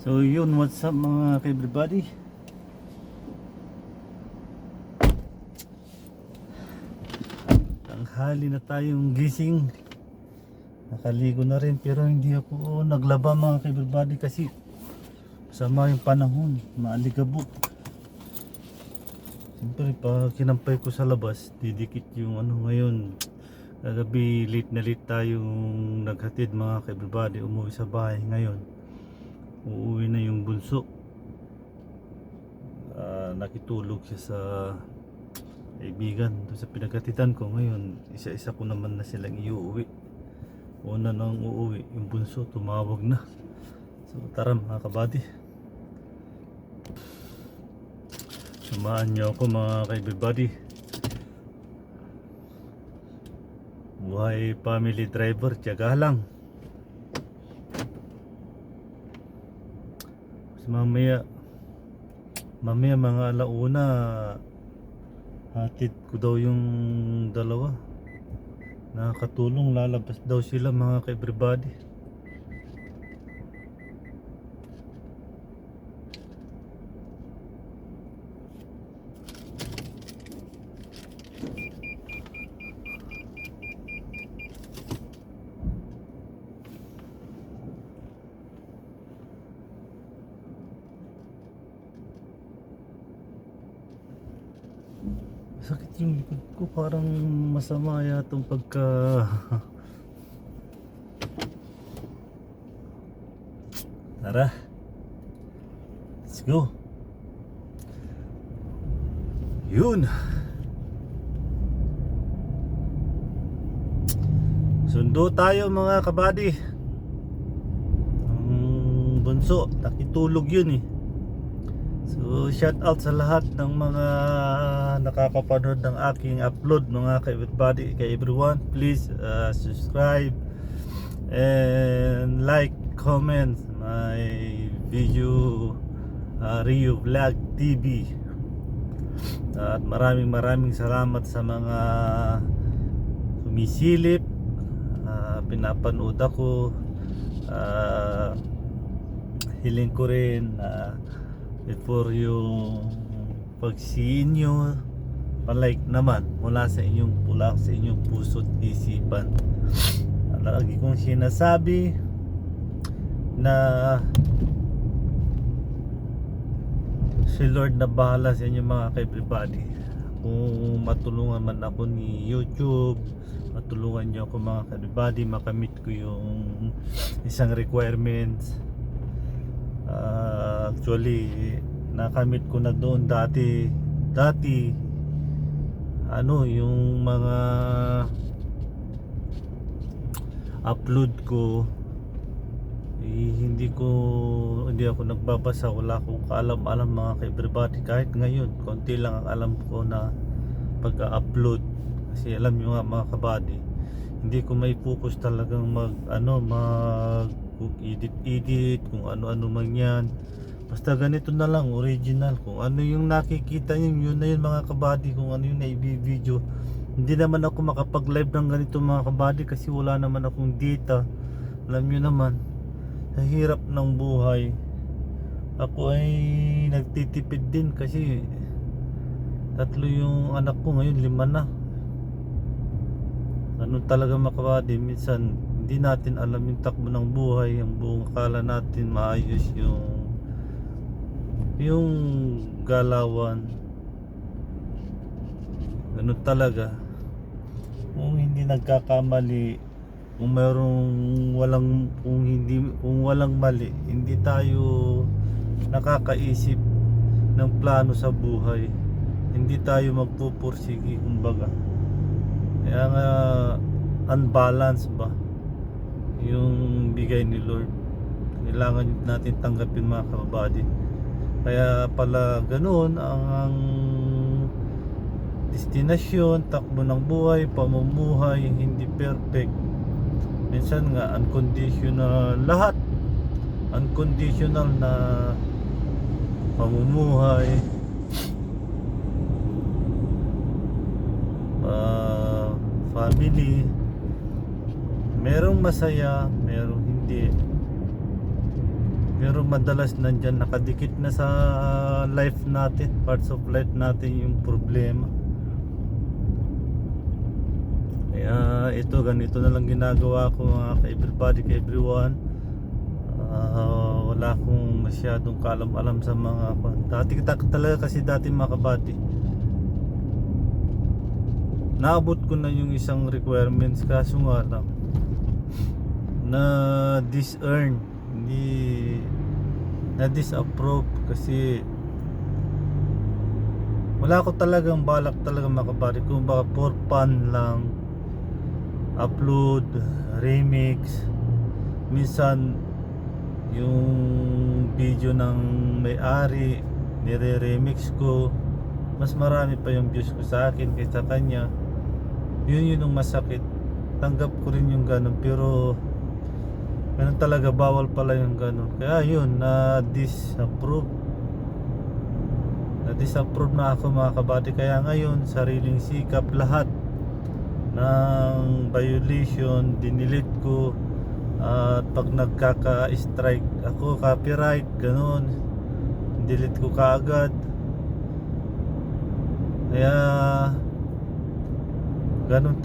So yun, what's up mga everybody? Tanghali na tayong gising. Nakaligo na rin pero hindi ako naglaba mga everybody kasi sama yung panahon, maalikabok. Siyempre pag kinampay ko sa labas, didikit yung ano ngayon. Kagabi late na late tayong naghatid mga everybody, umuwi sa bahay ngayon. Uuwi na yung bunso. Nakitulog siya sa kaibigan doon sa pinagkatitan ko. Ngayon isa-isa ko naman na silang iuwi. Una nang uuwi yung bunso, tumawag na. So tara mga kabady, samahan niyo ako mga everybody. Buhay family driver, tiyaga lang. Mamaya mga alauna hatid ko daw yung dalawa. Nakakatulong, lalabas daw sila mga everybody. Sakit yung likod ko, parang masama yatong pagka tara, let's go. Yun, sundo tayo mga kabady. Ang bunso nakitulog yun eh. So shout out sa lahat ng mga nakakapanood ng aking upload mga everybody, kay everyone. Please subscribe and like, comment my video, Rio Vlog TV. At maraming salamat sa mga sumisilip, pinapanood ako. Hiling ko rin before yung pag-see nyo, palike naman mula sa inyong puso't isipan. Lagi kong sinasabi na si Lord na bahala sa inyo mga everybody. Kung matulungan man ako ni YouTube, matulungan nyo ako mga everybody, makamit ko yung isang requirements. Actually nakamit ko na doon dati yung mga upload ko, hindi ako nagbabasa, wala akong kaalam-alam mga everybody. Kahit ngayon konti lang ang alam ko na pag-upload, kasi alam nyo nga mga kabady, hindi ko may focus talagang edit kung ano man yan. Basta ganito na lang, original. Kung ano yung nakikita nyo, yun na yun mga kabady. Kung ano yung na-video. Hindi naman ako makapag-live ng ganito mga kabady kasi wala naman akong data. Alam nyo naman, sa hirap ng buhay, ako ay nagtitipid din kasi 3 yung anak ko, ngayon 5 na. Ganun talaga mga kabady. Minsan hindi natin alam yung takbo ng buhay. Ang buong akala natin maayos yung galawan. Ganun talaga. Kung hindi nagkakamali, kung walang mali, hindi tayo nakakaisip ng plano sa buhay. Hindi tayo magpupursigi kumbaga. Kaya nga unbalance ba yung bigay ni Lord. Kailangan natin tanggapin mga kabady. Kaya pala ganoon ang destinasyon, takbo ng buhay, pamumuhay, hindi perfect. Minsan nga unconditional lahat. Unconditional na pamumuhay, family. Merong masaya, merong hindi. Pero madalas nandyan nakadikit na sa life natin, parts of life natin yung problema. Kaya ito, ganito na lang ginagawa ko mga ka-everybody, ka-everyone. Wala akong masyadong kaalam-alam sa mga dati talaga kasi dati mga kabady, naabot ko na yung isang requirements, kaso nga lang na dis-earn, hindi na disapprove kasi wala ko talagang balak talaga mga kabady, kung baka for fun lang upload, remix, minsan yung video ng may-ari nire-remix ko, mas marami pa yung views ko sa akin kaysa kanya. Yun yung masakit. Tanggap ko rin yung ganun, pero ganun talaga, bawal pala yung ganun. Kaya yun, na-disapprove na ako mga kabady. Kaya ngayon, sariling sikap, lahat ng violation dinilit ko. At pag nagkaka-strike ako, copyright, ganun, delete ko kaagad. Kaya ganun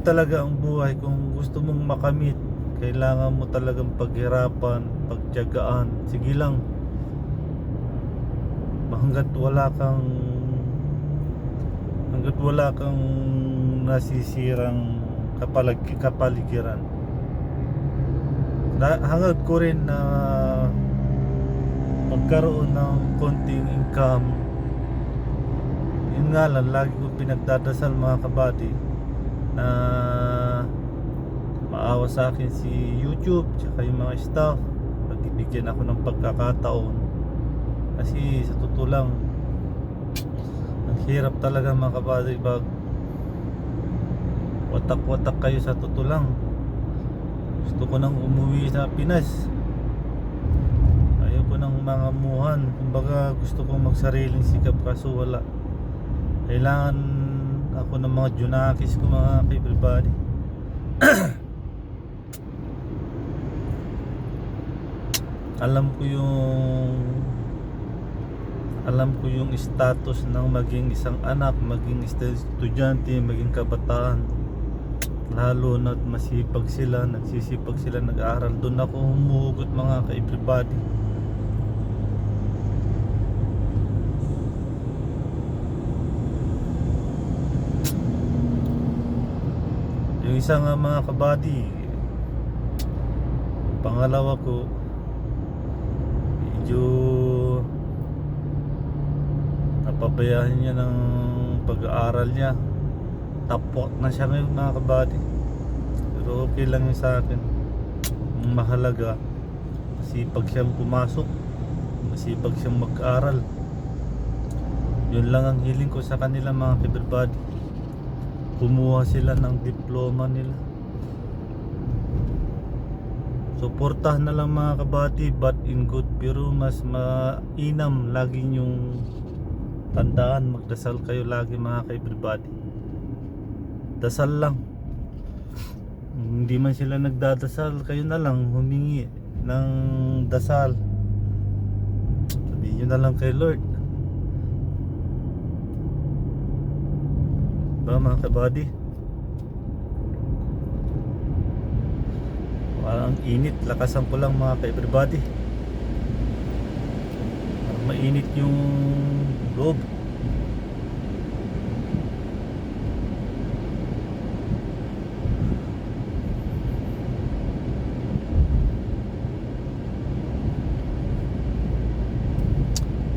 talaga ang buhay. Kung gusto mong makamit, kailangan mo talagang paghirapan, pagtiyagaan. Sige lang, hanggat wala kang nasisirang kapaligiran. Hangad ko rin na magkaroon ng konting income. Yun nga lang, lagi ko pinagdadasal mga kabady na maawa sa akin si YouTube tsaka yung mga staff, pagbibigyan ako ng pagkakataon. Kasi sa totoo lang, ang hirap talaga mga kabady pag watak-watak kayo. Sa totoo lang, gusto ko nang umuwi sa Pinas, ayaw ko nang mangamuhan. Kumbaga gusto kong magsariling sikap, kaso wala. Kailangan ako ng mga junakis ko mga ka-everybody. alam ko yung status ng maging isang anak, maging estudyante, maging kabataan. Lalo na't masipag sila, nagsisipag sila, nag-aaral. Doon ako humuhugot mga ka-everybody. Yung isa nga mga kabady, pangalawa ko, medyo napabayaan niya ng pag-aaral niya. Tapos na siya ngayon mga kabady, pero okay lang yun sa akin. Ang mahalaga, masipag siyang pumasok, masipag siyang mag-aral. Yun lang ang hiling ko sa kanila mga ka-everybody. Kumuha sila ng diploma nila. Suportahan na lang mga kabady, bad in good. Pero mas mainam lagi yung tandaan, magdasal kayo lagi mga ka-everybody. Dasal lang. Hindi man sila nagdadasal, kayo na lang humingi ng dasal. Sabihin nyo na lang kay Lord. Ba mga kabady? Parang init, lakasan ko lang mga ka-everybody. Parang mainit yung loob.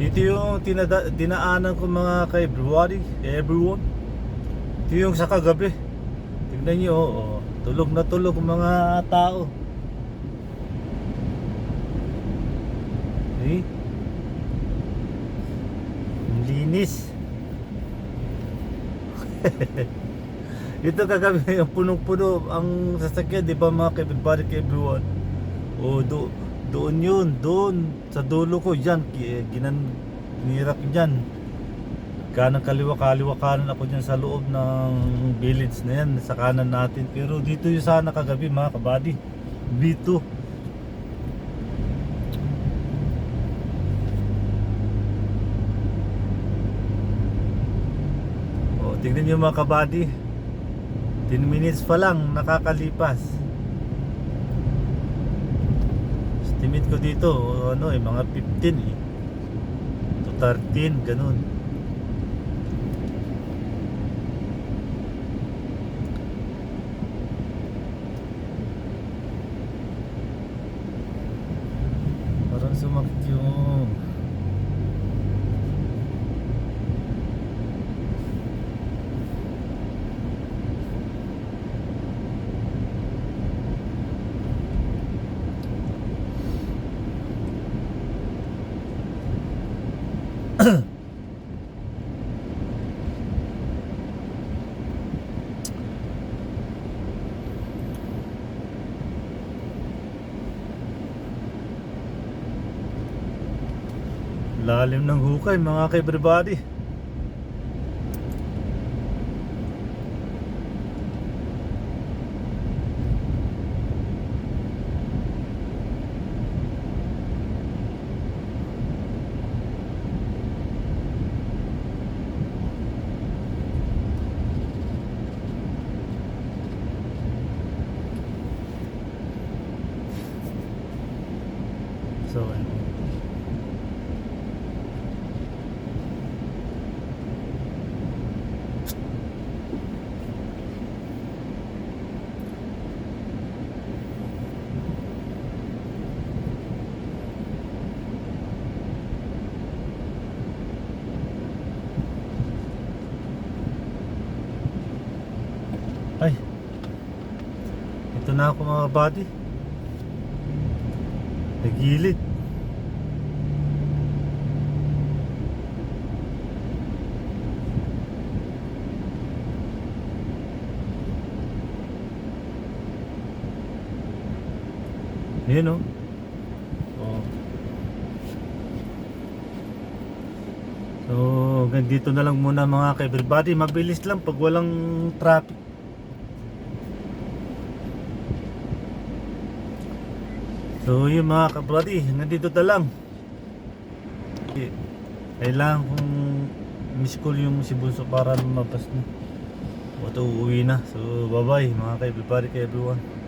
Ito yung dinaanan ko mga ka-everybody, everyone. Ito yung sa kagabi. Tignan nyo, tulog na tulog mga tao. Eh, ang linis. Ito kagabi yung punong-puno ang sasakyan, di ba mga ka-everybody, ka-everyone? Doon yun, doon sa dulo ko, dyan, ginirap dyan. Kanan kaliwa kanan ako dyan sa loob ng village na yan, sa kanan natin. Pero dito yung sana kagabi mga kabady, dito Tingnan nyo mga kabady, 10 minutes pa lang nakakalipas. Estimate ko dito ano mga 15 to 13 ganun. Parang sumakit yung lalim ng hukay mga ka-everybody. So ay, ito na ako mga kabady, nagilid. Yun o. Oh. So hanggang dito na lang muna mga ka-everybody. Mabilis lang pag walang traffic. So yun mga ka-buddy, nandito na lang. Kailangan kong miss call yung si Bunso para lumabas na. O ito uuwi na. So bye bye mga ka-everybody, ka everyone.